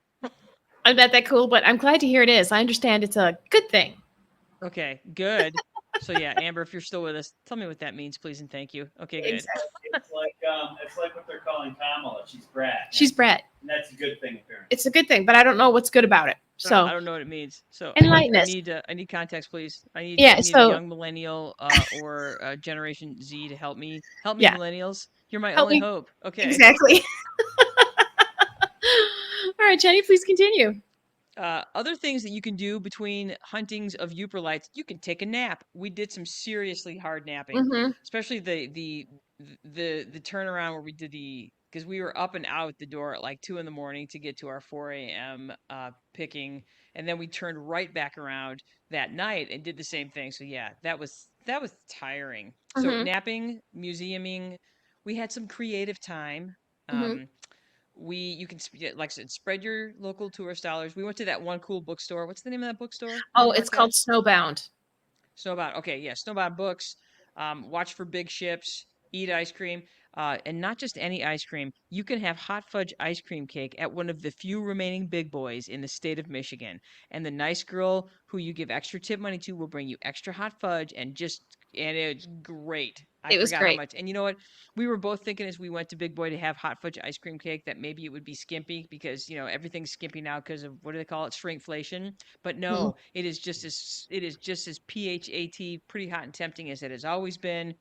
I'm not that cool, but I'm glad to hear it is. I understand it's a good thing. Okay, good. So yeah, Amber, if you're still with us, tell me what that means, please and thank you. Okay, good. Exactly. It's like what they're calling Kamala. She's brat. She's brat. And that's a good thing, apparently. It's a good thing, but I don't know what's good about it. So I don't know what it means. So enlighten us. I need context, please. I need a young millennial or Generation Z to help me. Help me, millennials. You're my only hope. Okay. Exactly. All right, Jenny, please continue. Other things that you can do between huntings of Yooperlites, you can take a nap. We did some seriously hard napping, especially the turnaround where we did because we were up and out the door at like 2 a.m. to get to our 4 a.m. Picking, and then we turned right back around that night and did the same thing. So yeah, that was tiring. So napping, museuming, we had some creative time. You can, like I said, spread your local tourist dollars. We went to that one cool bookstore. What's the name of that bookstore? Oh, it's called Snowbound. Snowbound. Okay, yeah, Snowbound Books. Watch for big ships. Eat ice cream. And not just any ice cream. You can have hot fudge ice cream cake at one of the few remaining big boys in the state of Michigan. And the nice girl who you give extra tip money to will bring you extra hot fudge and it's great. I forgot how much. And you know what? We were both thinking as we went to Big Boy to have hot fudge ice cream cake that maybe it would be skimpy because, everything's skimpy now because of, what do they call it? Shrinkflation. But no, it is just as PHAT, pretty hot and tempting as it has always been.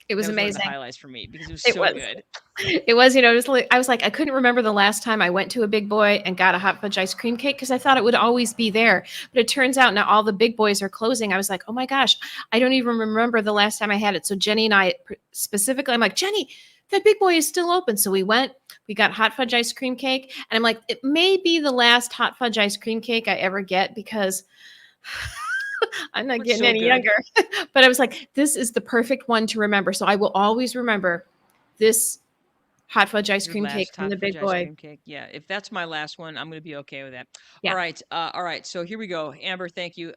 It was amazing. One of the highlights for me because it was so good. It was, I was like, I couldn't remember the last time I went to a Big Boy and got a hot fudge ice cream cake because I thought it would always be there. But it turns out now all the Big Boys are closing. I was like, oh my gosh, I don't even remember the last time I had it. So Jenny and I specifically, I'm like, Jenny, that Big Boy is still open. So we got hot fudge ice cream cake. And I'm like, it may be the last hot fudge ice cream cake I ever get because I'm not getting any younger. But I was like, this is the perfect one to remember. So I will always remember this hot fudge ice cream cake from the Big Boy. Yeah, if that's my last one, I'm going to be okay with that. Yeah. All right. So here we go. Amber, thank you.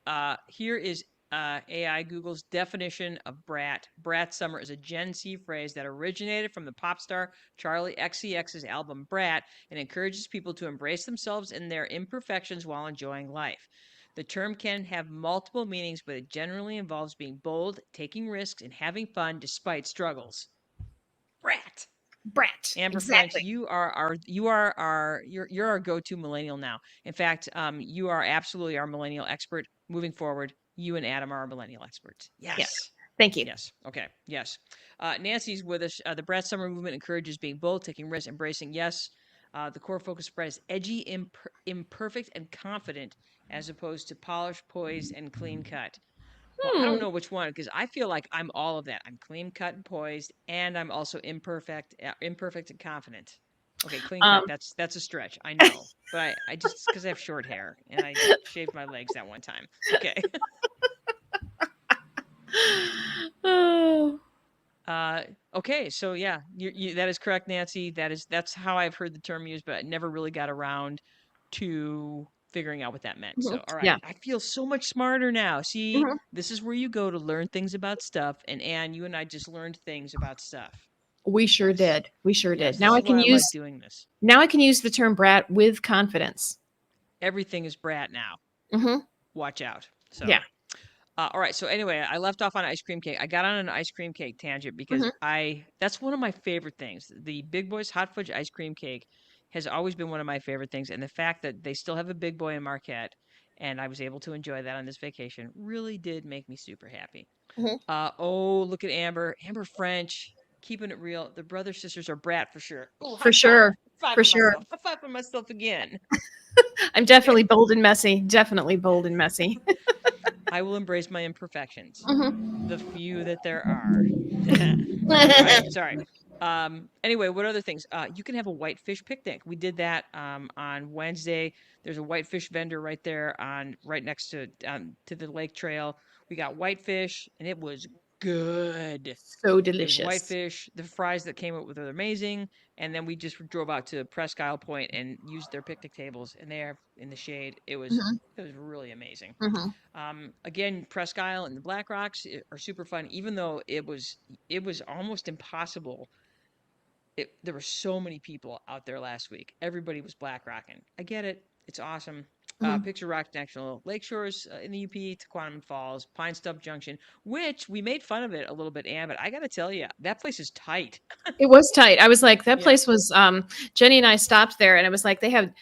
Here is AI Google's definition of brat. Brat summer is a Gen Z phrase that originated from the pop star Charli XCX's album Brat and encourages people to embrace themselves and their imperfections while enjoying life. The term can have multiple meanings, but it generally involves being bold, taking risks, and having fun despite struggles. Brat. Amber French, you're our go-to millennial now. In fact, you are absolutely our millennial expert moving forward. You and Adam are our millennial experts. Yes. Thank you. Yes. Okay. Yes. Nancy's with us. The Brat Summer movement encourages being bold, taking risks, embracing. Yes. The core focus spread is edgy, imperfect, and confident, as opposed to polished, poised, and clean cut. Well, I don't know which one because I feel like I'm all of that. I'm clean cut and poised, and I'm also imperfect and confident. Okay, clean cut. That's a stretch. I know, but I just because I have short hair and I shaved my legs that one time. Okay. Okay, so yeah, that is correct, Nancy. That's how I've heard the term used, but I never really got around to figuring out what that meant. So, all right, I feel so much smarter now. See, this is where you go to learn things about stuff. And Anne, you and I just learned things about stuff. We sure did. We sure did. Now I can use doing this. Now I can use the term brat with confidence. Everything is brat now. Watch out. So, All right. So anyway, I left off on ice cream cake. I got on an ice cream cake tangent because that's one of my favorite things. The Big Boy's hot fudge ice cream cake has always been one of my favorite things. And the fact that they still have a Big Boy in Marquette and I was able to enjoy that on this vacation really did make me super happy. Oh, look at Amber. Amber French, keeping it real. The brothers sisters are brat for sure. Oh, For sure. For sure. High five for myself again. I'm definitely bold and messy. Definitely bold and messy. I will embrace my imperfections. The few that there are. All right, sorry. Anyway, what other things? You can have a whitefish picnic. We did that on Wednesday. There's a whitefish vendor right there right next to the lake trail. We got whitefish, and it was good. So It was delicious. whitefish. The fries that came up with were amazing. And then we just drove out to Presque Isle Point and used their picnic tables, and there in the shade, it was really amazing. Again, Presque Isle and the Black Rocks are super fun, even though it was almost impossible. There were so many people out there last week. Everybody was black rocking. I get it. It's awesome. Picture Rock National Lakeshores in the UP, Tequanimon Falls, Pine Stub Junction, which we made fun of it a little bit, Ann, but I got to tell you, that place is tight. It was tight. I was like, that place was, Jenny and I stopped there and it was like, they have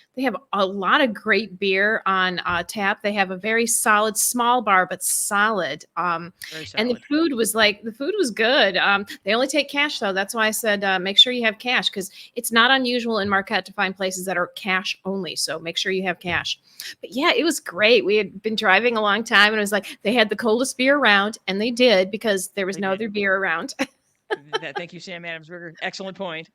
a lot of great beer on tap. They have a very solid, small bar, but solid. Very solid. And the food was good. They only take cash though. That's why I said, make sure you have cash because it's not unusual in Marquette to find places that are cash only. So make sure you have cash. But yeah, it was great. We had been driving a long time and it was like, they had the coldest beer around and they did because there was no other beer around. Thank you, Sam Adamsberger. Excellent point.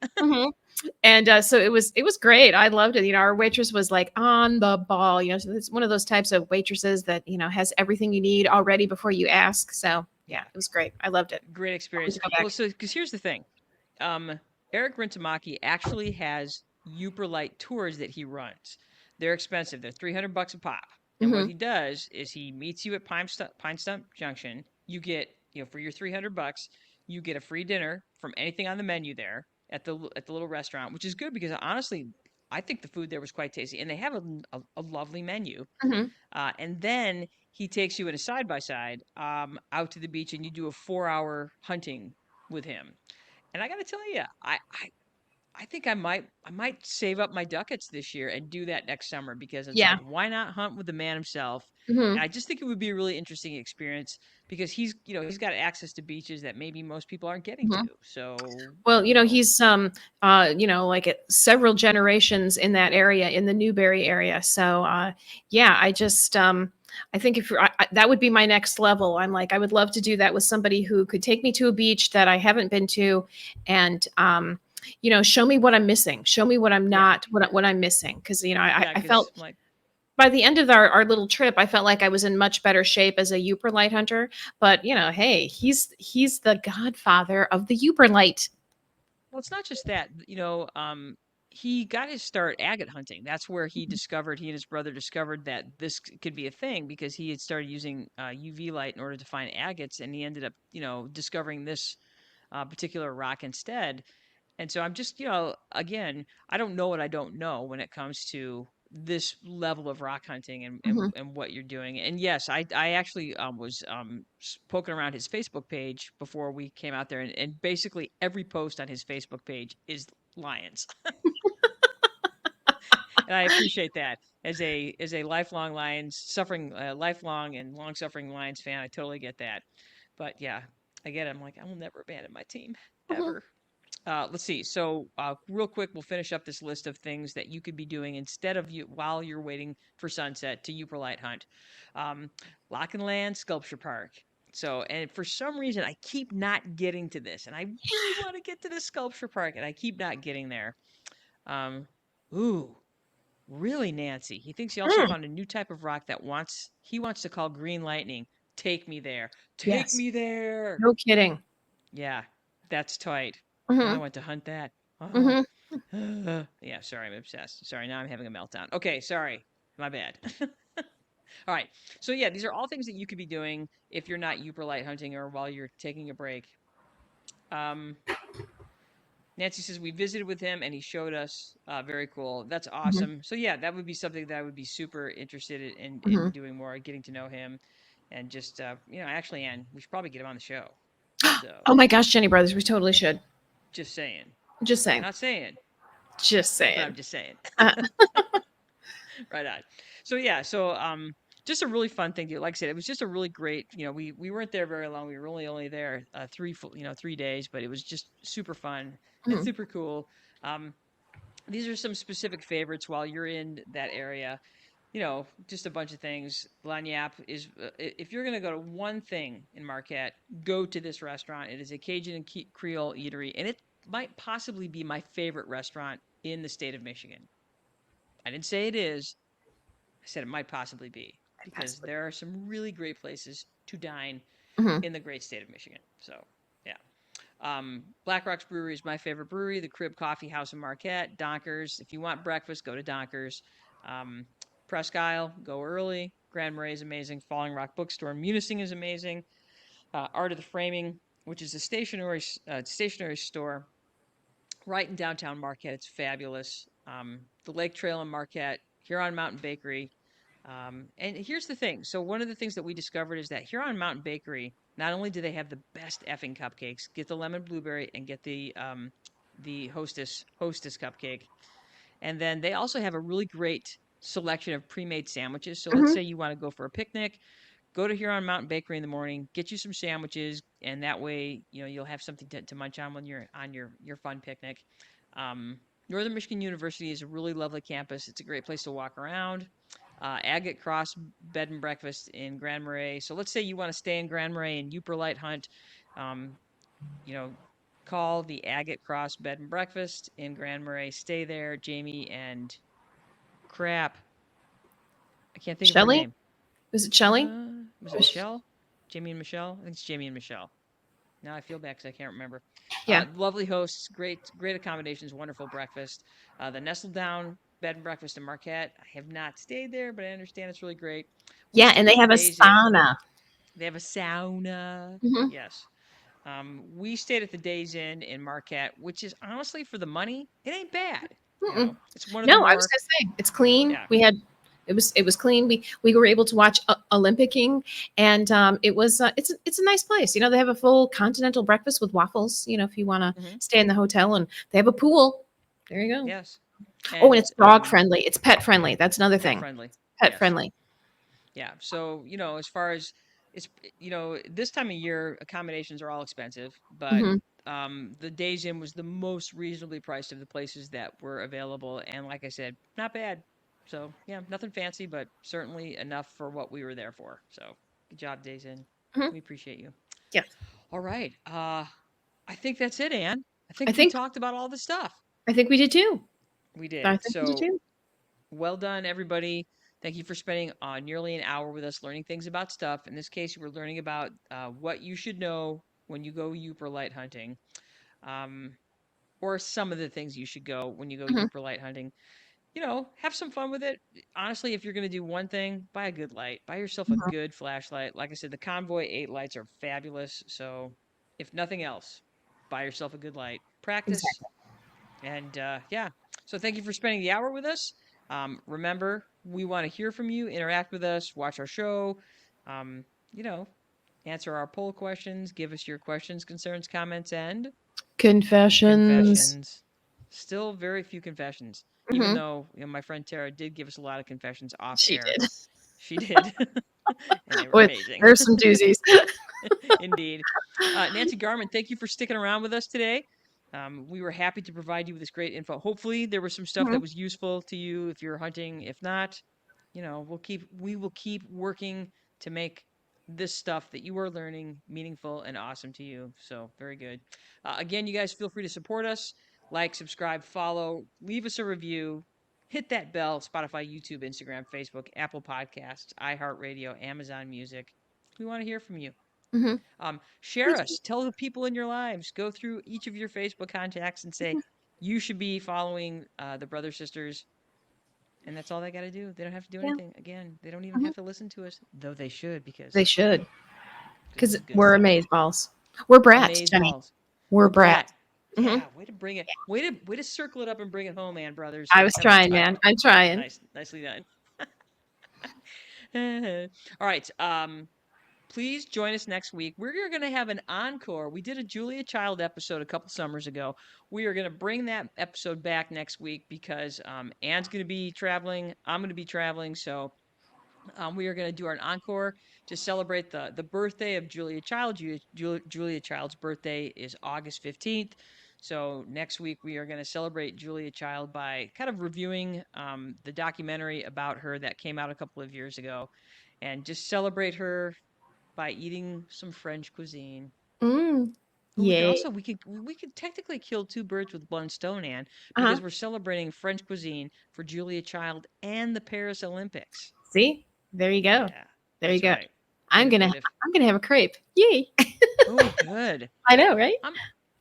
And so it was great. I loved it. Our waitress was like on the ball. So it's one of those types of waitresses that has everything you need already before you ask. So yeah, it was great. I loved it. Great experience. Well, so because here's the thing, Eric Rintamaki actually has Yooperlite tours that he runs. They're expensive. They're $300 a pop. And what he does is he meets you at Pine Stump Junction. You get, for your $300, you get a free dinner from anything on the menu there at the little restaurant, which is good because honestly, I think the food there was quite tasty, and they have a lovely menu. And then he takes you in a side-by-side out to the beach, and you do a 4-hour hunting with him. And I got to tell you, I think I might save up my ducats this year and do that next summer because it's like, why not hunt with the man himself? And I just think it would be a really interesting experience because he's got access to beaches that maybe most people aren't getting to. So well, he's like several generations in that area, in the Newberry area. So yeah, I just I think if that would be my next level. I'm like, I would love to do that with somebody who could take me to a beach that I haven't been to, and show me what I'm missing, show me what I'm not, what I'm missing. Because I felt like by the end of our little trip, I felt like I was in much better shape as a Yooperlite hunter. But hey, he's the godfather of the Yooperlite. Well, it's not just that, he got his start agate hunting. That's where he and his brother discovered that this could be a thing because he had started using UV light in order to find agates, and he ended up, discovering this particular rock instead. And so I'm just, again, I don't know what I don't know when it comes to this level of rock hunting and what you're doing. And yes, I actually was poking around his Facebook page before we came out there, and basically every post on his Facebook page is lions. And I appreciate that as a lifelong lifelong and long suffering Lions fan. I totally get that. But yeah, I get it. I'm like, I will never abandon my team ever. Let's see. So real quick, we'll finish up this list of things that you could be doing instead of while you're waiting for sunset to Yooperlite hunt. Lock and Land Sculpture Park. So, and for some reason, I keep not getting to this, and I really want to get to the sculpture park, and I keep not getting there. Really, Nancy? He thinks he also found a new type of rock that he wants to call green lightning. Take me there. Take me there. No kidding. Yeah, that's tight. I went to hunt that. Yeah, sorry, I'm obsessed. Sorry, now I'm having a meltdown. Okay, sorry. My bad. All right. So yeah, these are all things that you could be doing if you're not Yooperlite hunting or while you're taking a break. Nancy says we visited with him and he showed us. Very cool. That's awesome. So yeah, that would be something that I would be super interested in doing more, getting to know him. and just actually, Ann, we should probably get him on the show. So Oh my gosh, Jenny Brothers, we totally should. just saying. Just saying. Not saying. Just saying. But I'm just saying. Right on. So yeah, just a really fun thing to do. Like I said, it was just a really great. We weren't there very long. We were only there 3 days, but it was just super fun and super cool. These are some specific favorites while you're in that area. Just a bunch of things. Lagniappe is, if you're going to go to one thing in Marquette, go to this restaurant. It is a Cajun and Creole eatery, and it might possibly be my favorite restaurant in the state of Michigan. I didn't say it is. I said it might possibly be, because there are some really great places to dine in the great state of Michigan. So, yeah. Black Rock's Brewery is my favorite brewery. The Crib Coffee House in Marquette. Donkers. If you want breakfast, go to Donkers. Presque Isle, go early. Grand Marais is amazing. Falling Rock Bookstore in Munising is amazing. Art of the Framing, which is a stationery store right in downtown Marquette. It's fabulous. The Lake Trail in Marquette, Huron Mountain Bakery. And here's the thing. So one of the things that we discovered is that Huron Mountain Bakery, not only do they have the best effing cupcakes, get the lemon blueberry and get the hostess cupcake. And then they also have a really great selection of pre-made sandwiches. So let's say you want to go for a picnic, go to Huron Mountain Bakery in the morning, get you some sandwiches, and that way, you'll have something to munch on when you're on your fun picnic. Northern Michigan University is a really lovely campus. It's a great place to walk around. Agate Cross Bed and Breakfast in Grand Marais. So let's say you want to stay in Grand Marais and Yooperlite Hunt. Call the Agate Cross Bed and Breakfast in Grand Marais. Stay there. Jamie and crap. I can't think of her name. Was it Shelly? Was it Michelle? Jamie and Michelle? I think it's Jamie and Michelle. Now I feel bad because I can't remember. Yeah. Lovely hosts, great accommodations, wonderful breakfast. The Nestle Down Bed and Breakfast in Marquette. I have not stayed there, but I understand it's really great. Yeah, and they have a sauna. They have a sauna. Yes. We stayed at the Days Inn in Marquette, which is honestly, for the money, it ain't bad. It's one of the I was gonna say it's clean. Yeah. We had it was clean. We were able to watch Olympicing, and it was it's a nice place. They have a full continental breakfast with waffles. If you want to stay in the hotel, and they have a pool. There you go. Yes. And it's dog friendly. It's pet friendly. That's another thing. Pet friendly. Yeah. So as far as it's this time of year, accommodations are all expensive, but the Days Inn was the most reasonably priced of the places that were available, and like I said, not bad. So yeah, nothing fancy, but certainly enough for what we were there for. So good job, Days Inn. We appreciate you. Yeah. All right. I think that's it, Ann. I think we talked about all the stuff. I think we did too. We did. We did too. Well done, everybody. Thank you for spending nearly an hour with us learning things about stuff. In this case, we're learning about what you should know when you go Yooperlite hunting, or some of the things you should go when you go Yooperlite hunting. Have some fun with it. Honestly, if you're going to do one thing, buy a good light. Buy yourself a good flashlight. Like I said, the Convoy 8 lights are fabulous. So if nothing else, buy yourself a good light. Practice. Exactly. And yeah. So thank you for spending the hour with us. Remember, we want to hear from you, interact with us, watch our show, answer our poll questions, give us your questions, concerns, comments, and confessions. Still very few confessions, even though my friend Tara did give us a lot of confessions off air. She did. And they were amazing. There's some doozies. Indeed. Nancy Garman, thank you for sticking around with us today. We were happy to provide you with this great info. Hopefully there was some stuff that was useful to you if you're hunting. If not, we will keep working to make this stuff that you are learning meaningful and awesome to you. So very good. Again, you guys feel free to support us. Like, subscribe, follow, leave us a review, hit that bell, Spotify, YouTube, Instagram, Facebook, Apple Podcasts, iHeartRadio, Amazon Music. We want to hear from you. Share us. Tell the people in your lives. Go through each of your Facebook contacts and say, you should be following the Brother Sisters. And that's all they got to do. They don't have to do anything. Again, they don't even have to listen to us, though they should, because we're amazeballs. We're brats, Jenny. We're brats. Yeah, way to bring it. Way to circle it up and bring it home, man, brothers. I was trying, man. I'm trying. Nicely done. All right. please join us next week. We're going to have an encore. We did a Julia Child episode a couple summers ago. We are going to bring that episode back next week because Anne's going to be traveling. I'm going to be traveling. So we are going to do our encore to celebrate the birthday of Julia Child. Julia Child's birthday is August 15th. So next week we are going to celebrate Julia Child by kind of reviewing the documentary about her that came out a couple of years ago, and just celebrate her by eating some French cuisine. Mm. Ooh, we could Yay. also we could technically kill two birds with one stone, Anne, because we're celebrating French cuisine for Julia Child and the Paris Olympics. See, there you go. Yeah, there you go. Right. I'm gonna have a crepe. Yay! Oh, good. I know, right?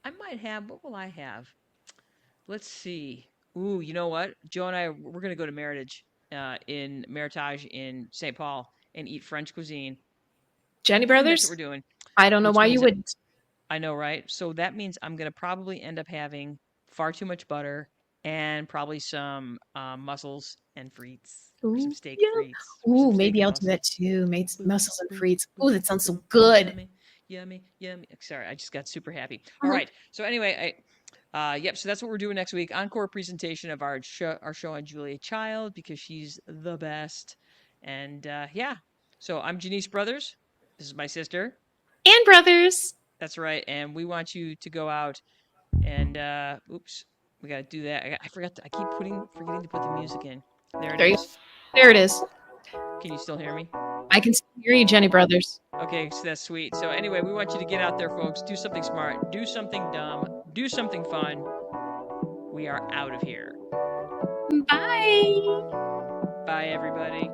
I might have. What will I have? Let's see. Ooh, you know what? Joe and I, we're gonna go to Meritage in St. Paul and eat French cuisine. Jenny Brothers. That's what we're doing. I don't know why you wouldn't. I know, right? So that means I'm going to probably end up having far too much butter and probably some mussels and frites. Or some steak frites. Ooh, maybe I'll do that too. Made mussels and frites. Ooh, that sounds so good. Yummy. Sorry, I just got super happy. All right. So anyway, so that's what we're doing next week. Encore presentation of our show on Julia Child because she's the best. And so I'm Janice Brothers. This is my sister. And brothers. That's right. And we want you to go out and oops, we got to do that. I forgot I keep forgetting to put the music in. There it is. There it is. Can you still hear me? I can still hear you, Jenny Brothers. Okay, so that's sweet. So anyway, we want you to get out there, folks. Do something smart. Do something dumb. Do something fun. We are out of here. Bye. Bye, everybody.